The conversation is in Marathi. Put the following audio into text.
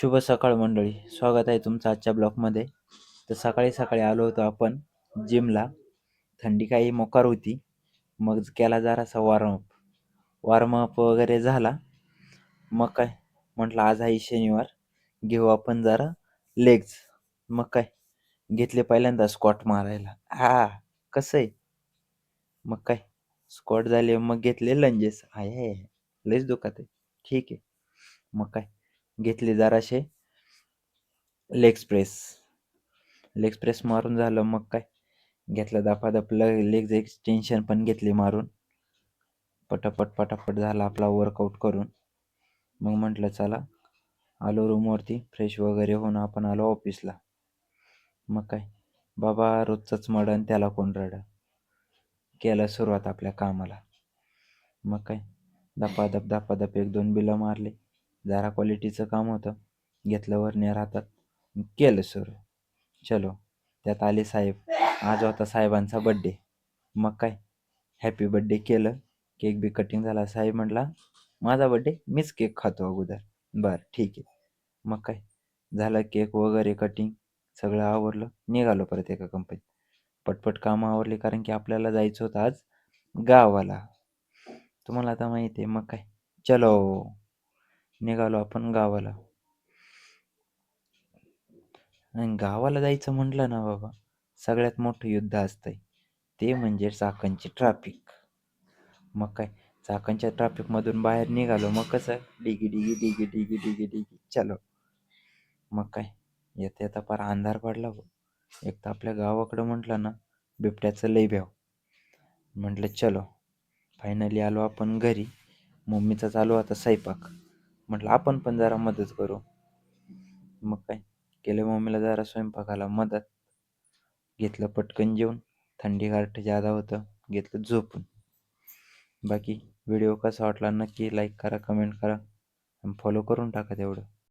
शुभ सकाळ मंडळी, स्वागत आहे तुमचं आजच्या ब्लॉगमध्ये. तर सकाळी सकाळी आलो होतो आपण जिमला. थंडी काही मोकार होती, मग केला जरासा वॉर्मअप वगैरे झाला. मग काय म्हटलं, आज आहे शनिवार, घेऊ आपण जरा लेग्स. मग काय घेतले पहिल्यांदा स्क्वॉट मारायला. कसं आहे. मग काय स्क्वॉट झाले, मग घेतले लंजेस. आहे लयच दुखत आहे. ठीक आहे. मग काय घेतले जराशे लेग प्रेस मारून झालं. मग काय घेतलं दपादप लेग्स एक्सटेन्शन पण घेतली मारून. पटापट झाला आपला वर्कआउट करून. मग म्हटलं चला, आलो रूमवरती, फ्रेश वगैरे होऊन आपण आलो ऑफिसला. मग काय बाबा रोजचंच मडण, त्याला कोण रड. केलं सुरुवात आपल्या कामाला. मग काय दपादप 1-2 बिलं मारले. जरा क्वालिटीचं काम होतं, घेतलं वरनेर हातात, केलं सुरू. चलो, त्यात आले साहेब. आज होता साहेबांचा बड्डे. मग काय हॅपी बड्डे केलं. केक बी कटिंग झाला. साहेब म्हटला, माझा बड्डे मीच केक खातो अगोदर. बरं ठीक आहे. मग काय झालं, केक वगैरे कटिंग सगळं आवरलं. निघालो परत एका कंपनीत. पटपट कामं आवरली, कारण की आपल्याला जायचं होतं आज गावाला. तुम्हाला आता माहिती आहे. मग काय चलो, निघालो आपण गावाला. आणि गावाला जायचं म्हटलं ना बाबा, सगळ्यात मोठं युद्ध असतंय, ते म्हणजे चाकणची ट्रॅफिक. मग काय चाकणच्या ट्रॅफिकमधून बाहेर निघालो. मग कसं डिगी डिगी डिगी डिगी डिगी डिगी चलो. मग काय येता येता फार अंधार पडला भाऊ. एक तर आपल्या गावाकडं म्हटलं ना, बिबट्याचं लय भ्याव. म्हटलं चलो, फायनली आलो आपण घरी. मम्मीचा चालू होता स्वयंपाक. म्हटलं आपण पण जरा मदत करू. मग काय केलं, मम्मीला जरा स्वयंपाकाला मदत. घेतलं पटकन जेवून. थंडी गारठ जादा होतं, घेतलं झोपून. बाकी व्हिडिओ कसा वाटला नक्की लाईक करा, कमेंट करा आणि फॉलो करून टाका तेवढं.